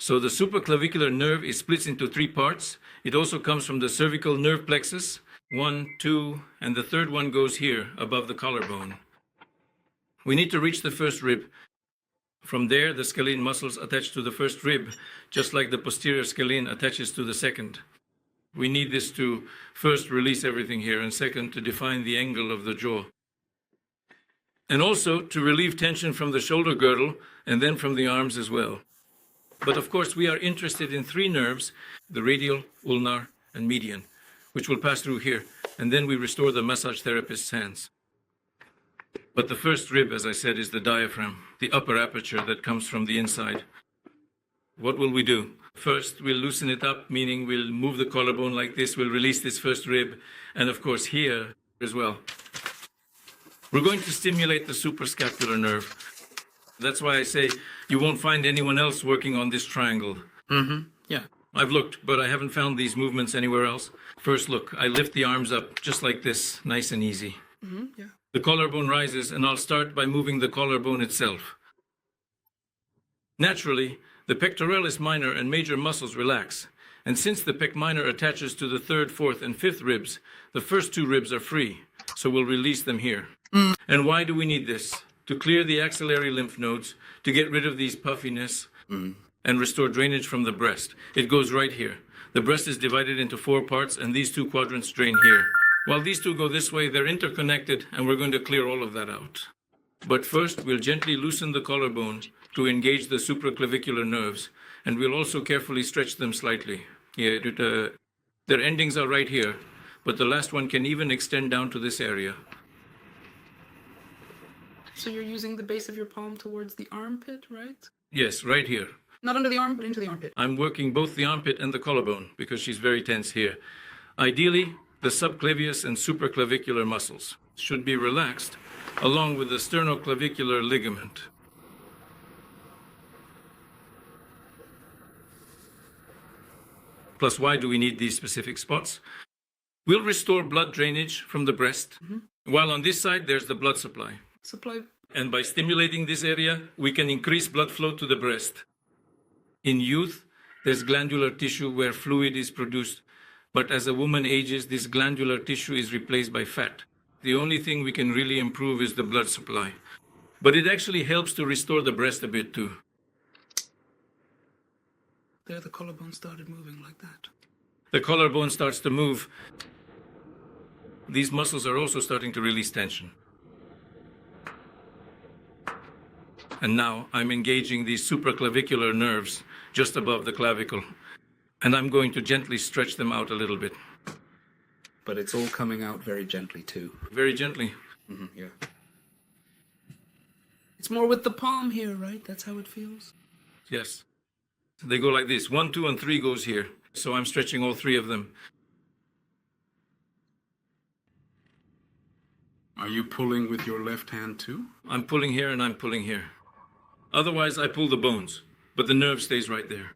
So the supraclavicular nerve is split into three parts. It also comes from the cervical nerve plexus, 1, 2, and the third one goes here above the collarbone. We need to reach the first rib. From there, the scalene muscles attach to the first rib, just like the posterior scalene attaches to the second. We need this to first release everything here, and second, to define the angle of the jaw. And also to relieve tension from the shoulder girdle, and then from the arms as well. But of course, we are interested in three nerves, the radial, ulnar, and median, which will pass through here, and then we restore the massage therapist's hands. But the first rib, as I said, is the diaphragm, the upper aperture that comes from the inside. What will we do? First, we'll loosen it up, meaning we'll move the collarbone like this, we'll release this first rib, and of course here as well. We're going to stimulate the suprascapular nerve. That's why I say you won't find anyone else working on this triangle. Yeah. I've looked, but I haven't found these movements anywhere else. First look, I lift the arms up just like this, nice and easy. Yeah. The collarbone rises, and I'll start by moving the collarbone itself. Naturally, the pectoralis minor and major muscles relax, and since the pec minor attaches to the third, fourth, and fifth ribs, the first two ribs are free, so we'll release them here. And why do we need this? To clear the axillary lymph nodes, to get rid of these puffiness, and restore drainage from the breast. It goes right here. The breast is divided into 4 parts, and these 2 quadrants drain here. While these two go this way, they're interconnected, and we're going to clear all of that out. But first, we'll gently loosen the collarbone to engage the supraclavicular nerves, and we'll also carefully stretch them slightly. Their endings are right here, but the last one can even extend down to this area. So you're using the base of your palm towards the armpit, right? Yes, right here. Not under the arm, but into the armpit. I'm working both the armpit and the collarbone because she's very tense here. Ideally, the subclavius and supraclavicular muscles should be relaxed, along with the sternoclavicular ligament. Plus, why do we need these specific spots? We'll restore blood drainage from the breast, while on this side, there's the blood supply. And by stimulating this area, we can increase blood flow to the breast. In youth, there's glandular tissue where fluid is produced, but as a woman ages, this glandular tissue is replaced by fat. The only thing we can really improve is the blood supply. But it actually helps to restore the breast a bit too. There, the collarbone started moving like that. The collarbone starts to move. These muscles are also starting to release tension. And now I'm engaging these supraclavicular nerves just above the clavicle. And I'm going to gently stretch them out a little bit. But it's all coming out very gently too. Very gently. Yeah. It's more with the palm here, right? That's how it feels. Yes. They go like this. 1, 2, and 3 goes here. So I'm stretching all 3 of them. Are you pulling with your left hand too? I'm pulling here and I'm pulling here. Otherwise, I pull the bones, but the nerve stays right there.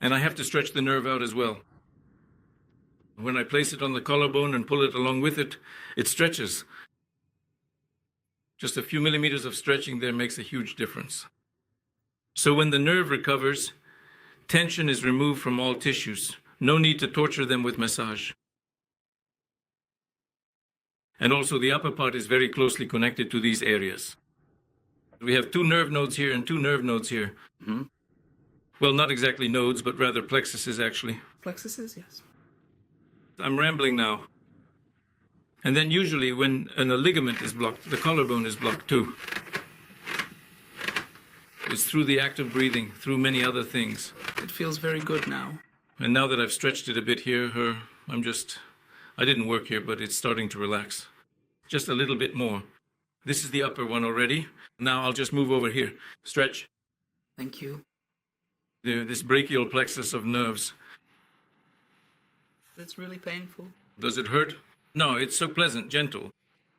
And I have to stretch the nerve out as well. When I place it on the collarbone and pull it along with it, it stretches. Just a few millimeters of stretching there makes a huge difference. So when the nerve recovers, tension is removed from all tissues. No need to torture them with massage. And also the upper part is very closely connected to these areas. We have 2 nerve nodes here and 2 nerve nodes here. Well, not exactly nodes, but rather plexuses, actually. Plexuses, yes. I'm rambling now. And then usually when a ligament is blocked, the collarbone is blocked too. It's through the act of breathing, through many other things. It feels very good now. And now that I've stretched it a bit here, I didn't work here, but it's starting to relax. Just a little bit more. This is the upper one already. Now I'll just move over here. Stretch. Thank you. This brachial plexus of nerves. It's really painful. Does it hurt? No, it's so pleasant, gentle.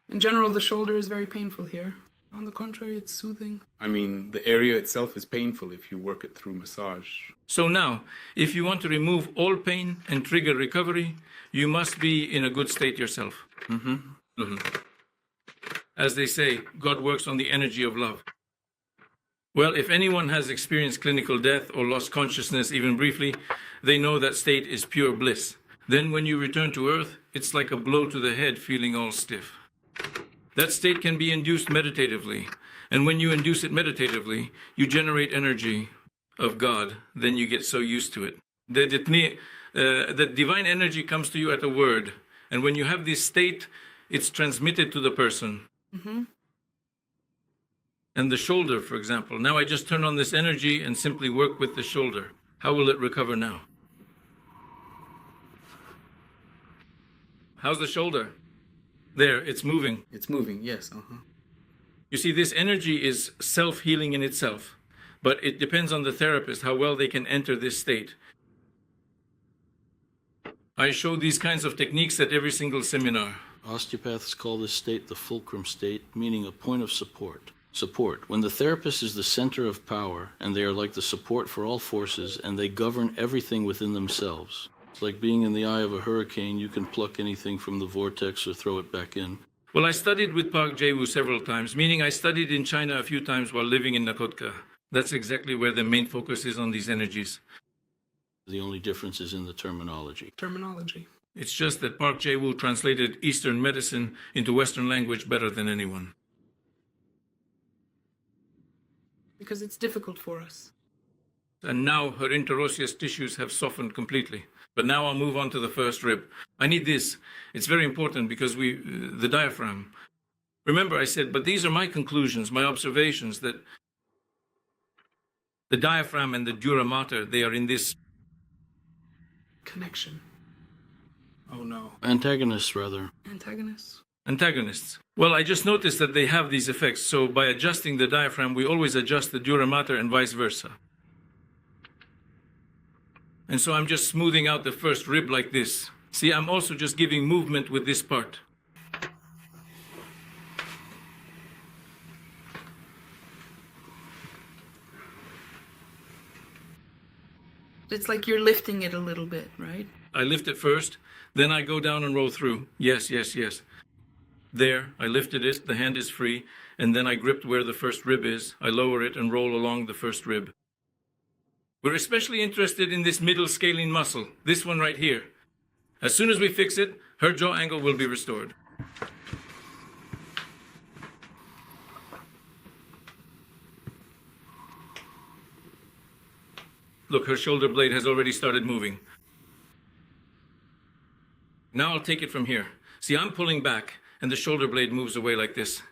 In general, the shoulder is very painful here. On the contrary, it's soothing. I mean, the area itself is painful if you work it through massage. So now, if you want to remove all pain and trigger recovery, you must be in a good state yourself. As they say, God works on the energy of love. Well, if anyone has experienced clinical death or lost consciousness even briefly, they know that state is pure bliss. Then when you return to earth, it's like a blow to the head, feeling all stiff. That state can be induced meditatively. And when you induce it meditatively, you generate energy of God. Then you get so used to it. The divine energy comes to you at a word. And when you have this state, it's transmitted to the person. Mm-hmm. And the shoulder, for example. Now I just turn on this energy and simply work with the shoulder. How will it recover now? How's the shoulder? There, it's moving. It's moving, yes. You see, this energy is self-healing in itself, but it depends on the therapist how well they can enter this state. I show these kinds of techniques at every single seminar. Osteopaths call this state the fulcrum state, meaning a point of support. Support. When the therapist is the center of power, and they are like the support for all forces, and they govern everything within themselves. It's like being in the eye of a hurricane. You can pluck anything from the vortex or throw it back in. Well, I studied with Park Jae-woo several times, meaning I studied in China a few times while living in Nakotka. That's exactly where the main focus is on these energies. The only difference is in the terminology. Terminology. It's just that Park Jae-woo translated Eastern medicine into Western language better than anyone. Because it's difficult for us. And now her interosseous tissues have softened completely. But now I'll move on to the first rib. I need this. It's very important because the diaphragm. Remember I said, but these are my conclusions, my observations, that the diaphragm and the dura mater, they are in this Connection. Oh no. Antagonists, rather. Antagonists. Well, I just noticed that they have these effects. So by adjusting the diaphragm, we always adjust the dura mater and vice versa. And so I'm just smoothing out the first rib like this. See, I'm also just giving movement with this part. It's like you're lifting it a little bit, right? I lift it first, then I go down and roll through. Yes, yes, yes. There, I lifted it, the hand is free, and then I gripped where the first rib is. I lower it and roll along the first rib. We're especially interested in this middle scalene muscle, this one right here. As soon as we fix it, her jaw angle will be restored. Look, her shoulder blade has already started moving. Now I'll take it from here. See, I'm pulling back, and the shoulder blade moves away like this.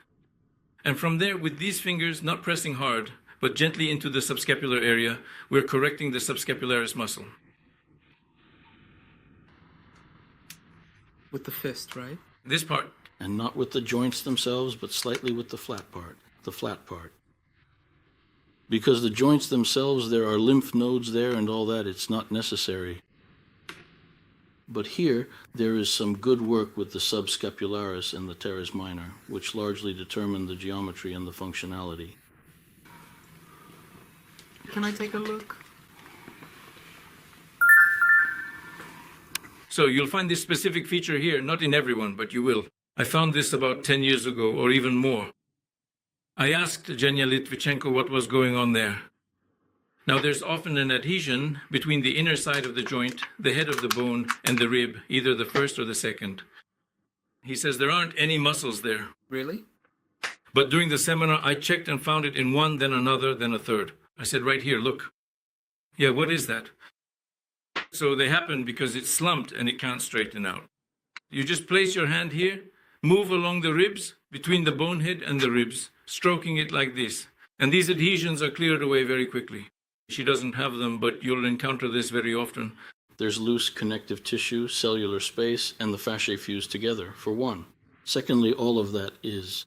And from there, with these fingers, not pressing hard, but gently into the subscapular area, we're correcting the subscapularis muscle. With the fist, right? This part. And not with the joints themselves, but slightly with the flat part. Because the joints themselves, there are lymph nodes there and all that, it's not necessary. But here, there is some good work with the subscapularis and the teres minor, which largely determine the geometry and the functionality. Can I take a look? So you'll find this specific feature here, not in everyone, but you will. I found this about 10 years ago, or even more. I asked Zhenya Litvichenko what was going on there. Now, there's often an adhesion between the inner side of the joint, the head of the bone, and the rib, either the first or the second. He says there aren't any muscles there. Really? But during the seminar, I checked and found it in one, then another, then a third. I said, right here, look. Yeah, what is that? So they happen because it's slumped and it can't straighten out. You just place your hand here, move along the ribs, between the bone head and the ribs, stroking it like this. And these adhesions are cleared away very quickly. She doesn't have them, but you'll encounter this very often. There's loose connective tissue, cellular space, and the fasciae fused together, for one. Secondly, all of that is,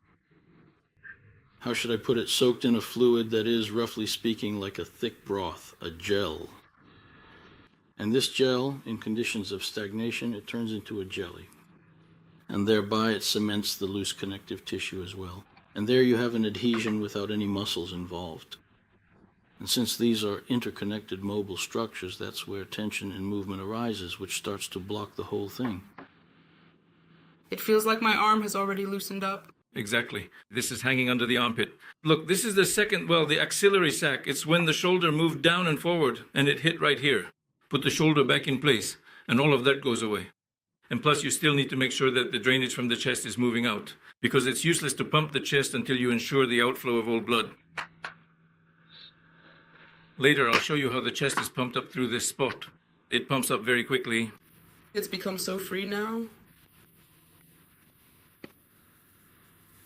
how should I put it, soaked in a fluid that is, roughly speaking, like a thick broth, a gel. And this gel, in conditions of stagnation, it turns into a jelly. And thereby it cements the loose connective tissue as well. And there you have an adhesion without any muscles involved. And since these are interconnected mobile structures, that's where tension and movement arises, which starts to block the whole thing. It feels like my arm has already loosened up. Exactly. This is hanging under the armpit. Look, this is the second, well, the axillary sac. It's when the shoulder moved down and forward and it hit right here. Put the shoulder back in place and all of that goes away. And plus, you still need to make sure that the drainage from the chest is moving out because it's useless to pump the chest until you ensure the outflow of all blood. Later, I'll show you how the chest is pumped up through this spot. It pumps up very quickly. It's become so free now.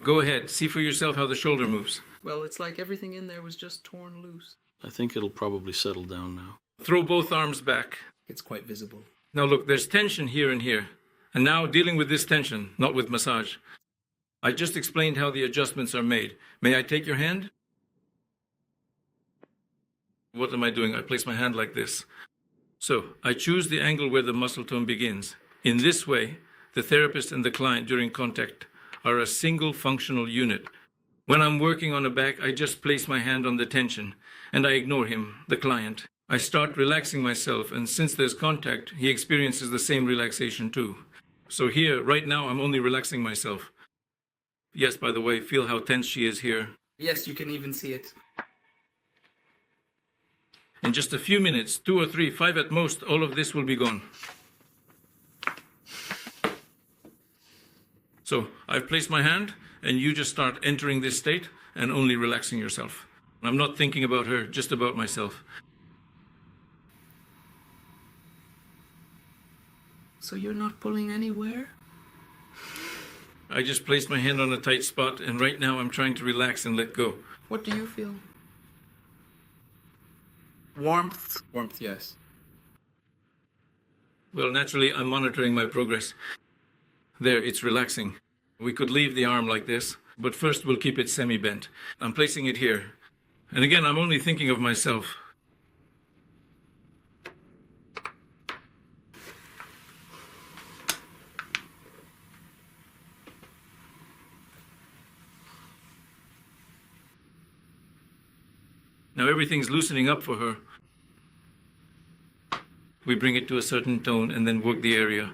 Go ahead, see for yourself how the shoulder moves. Well, it's like everything in there was just torn loose. I think it'll probably settle down now. Throw both arms back. It's quite visible. Now look, there's tension here and here. And now dealing with this tension, not with massage. I just explained how the adjustments are made. May I take your hand? What am I doing? I place my hand like this. So I choose the angle where the muscle tone begins. In this way, the therapist and the client during contact are a single functional unit. When I'm working on a back, I just place my hand on the tension and I ignore him, the client. I start relaxing myself, and since there's contact, he experiences the same relaxation too. So here, right now, I'm only relaxing myself. Yes, by the way, feel how tense she is here. Yes, you can even see it. In just a few minutes, 2 or 3, 5 at most, all of this will be gone. So I've placed my hand, and you just start entering this state and only relaxing yourself. I'm not thinking about her, just about myself. So you're not pulling anywhere? I just placed my hand on a tight spot, and right now I'm trying to relax and let go. What do you feel? Warmth. Warmth, yes. Well, naturally, I'm monitoring my progress. There, it's relaxing. We could leave the arm like this, but first we'll keep it semi-bent. I'm placing it here. And again, I'm only thinking of myself. Now everything's loosening up for her. We bring it to a certain tone and then work the area.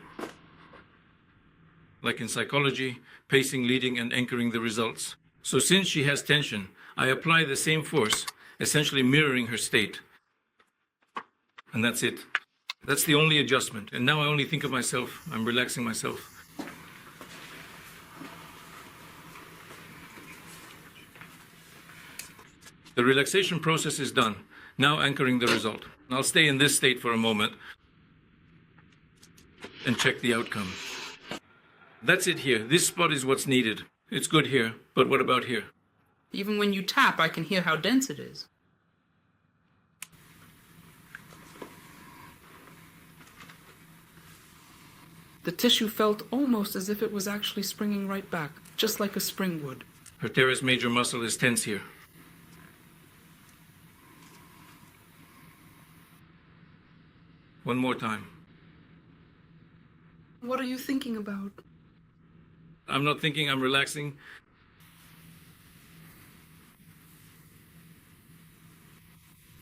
Like in psychology, pacing, leading, and anchoring the results. So since she has tension, I apply the same force, essentially mirroring her state. And that's it. That's the only adjustment. And now I only think of myself. I'm relaxing myself. The relaxation process is done. Now anchoring the result. I'll stay in this state for a moment and check the outcome. That's it here. This spot is what's needed. It's good here, but what about here? Even when you tap, I can hear how dense it is. The tissue felt almost as if it was actually springing right back, just like a spring would. Her teres major muscle is tense here. One more time. What are you thinking about? I'm not thinking, I'm relaxing.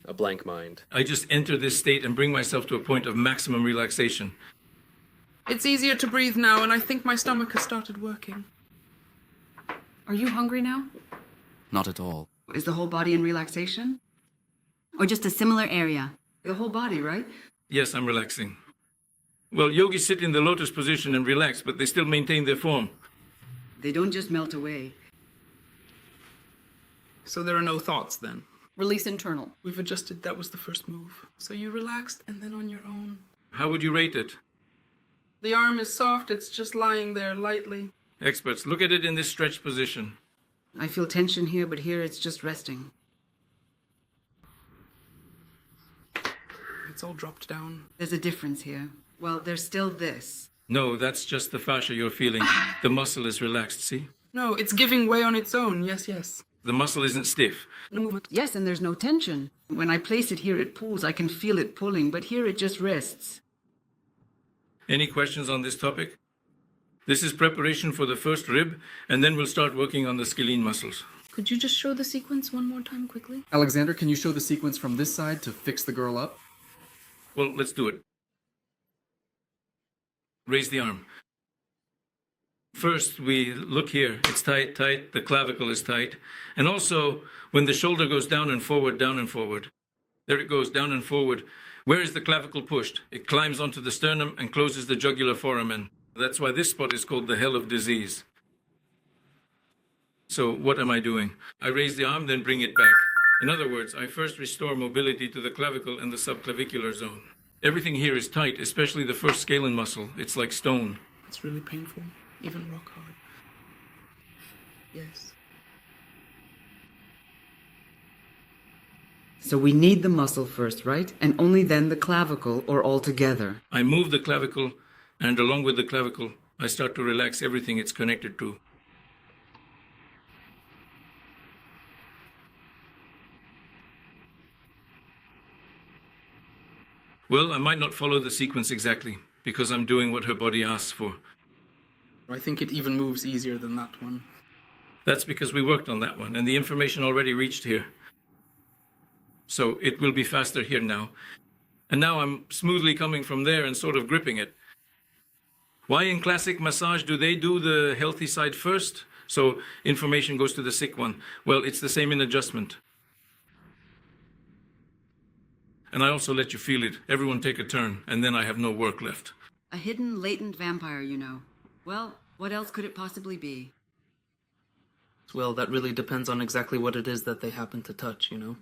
A blank mind. I just enter this state and bring myself to a point of maximum relaxation. It's easier to breathe now, and I think my stomach has started working. Are you hungry now? Not at all. Is the whole body in relaxation? Or just a similar area? The whole body, right? Yes, I'm relaxing. Well, yogis sit in the lotus position and relax, but they still maintain their form. They don't just melt away. So there are no thoughts then? Release internal. We've adjusted, that was the first move. So you relaxed and then on your own. How would you rate it? The arm is soft, it's just lying there lightly. Experts, look at it in this stretched position. I feel tension here, but here it's just resting. It's all dropped down. There's a difference here. Well, there's still this. No, that's just the fascia you're feeling. The muscle is relaxed, see? No, it's giving way on its own. Yes, yes. The muscle isn't stiff. No movement. Yes, and there's no tension. When I place it here, it pulls. I can feel it pulling, but here it just rests. Any questions on this topic? This is preparation for the first rib, and then we'll start working on the scalene muscles. Could you just show the sequence one more time quickly? Alexander, can you show the sequence from this side to fix the girl up? Well, let's do it. Raise the arm. First, we look here. It's tight, tight. The clavicle is tight. And also, when the shoulder goes down and forward, there it goes, down and forward. Where is the clavicle pushed? It climbs onto the sternum and closes the jugular foramen. That's why this spot is called the hell of disease. So what am I doing? I raise the arm, then bring it back. In other words, I first restore mobility to the clavicle and the subclavicular zone. Everything here is tight, especially the first scalene muscle. It's like stone. It's really painful, even rock hard. Yes. So we need the muscle first, right? And only then the clavicle, or all together. I move the clavicle, and along with the clavicle, I start to relax everything it's connected to. Well, I might not follow the sequence exactly, because I'm doing what her body asks for. I think it even moves easier than that one. That's because we worked on that one, and the information already reached here. So it will be faster here now. And now I'm smoothly coming from there and sort of gripping it. Why in classic massage do they do the healthy side first? So information goes to the sick one. Well, it's the same in adjustment. And I also let you feel it. Everyone take a turn, and then I have no work left. A hidden, latent vampire, you know. Well, what else could it possibly be? Well, that really depends on exactly what it is that they happen to touch, you know?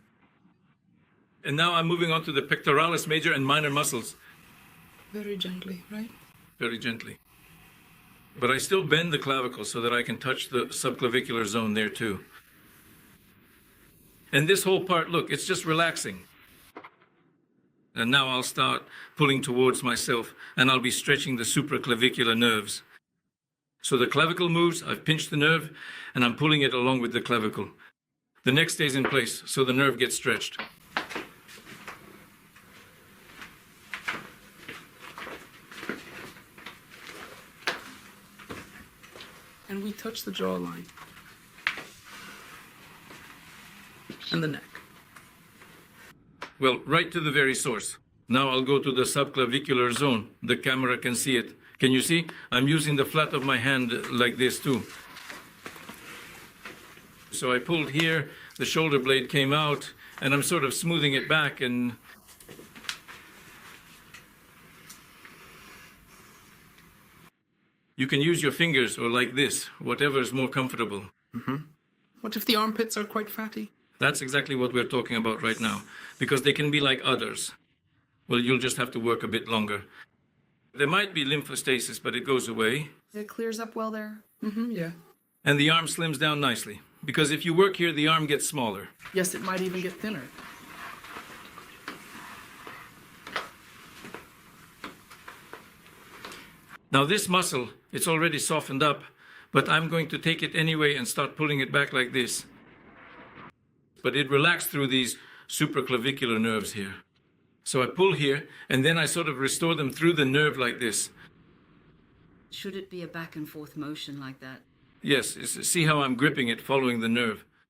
And now I'm moving on to the pectoralis major and minor muscles. Very gently, right? Very gently. But I still bend the clavicle so that I can touch the subclavicular zone there too. And this whole part, look, it's just relaxing. And now I'll start pulling towards myself, and I'll be stretching the supraclavicular nerves. So the clavicle moves, I've pinched the nerve, and I'm pulling it along with the clavicle. The neck stays in place, so the nerve gets stretched. And we touch the jawline. And the neck. Well, right to the very source. Now I'll go to the subclavicular zone. The camera can see it. Can you see? I'm using the flat of my hand like this too. So I pulled here, the shoulder blade came out, and I'm sort of smoothing it back, and you can use your fingers or like this, whatever is more comfortable. What if the armpits are quite fatty? That's exactly what we're talking about right now, because they can be like udders. Well, you'll just have to work a bit longer. There might be lymphostasis, but it goes away. It clears up well there. Yeah. And the arm slims down nicely, because if you work here, the arm gets smaller. Yes, it might even get thinner. Now this muscle, it's already softened up, but I'm going to take it anyway and start pulling it back like this. But it relaxed through these supraclavicular nerves here. So I pull here, and then I sort of restore them through the nerve like this. Should it be a back and forth motion like that? Yes, see how I'm gripping it, following the nerve.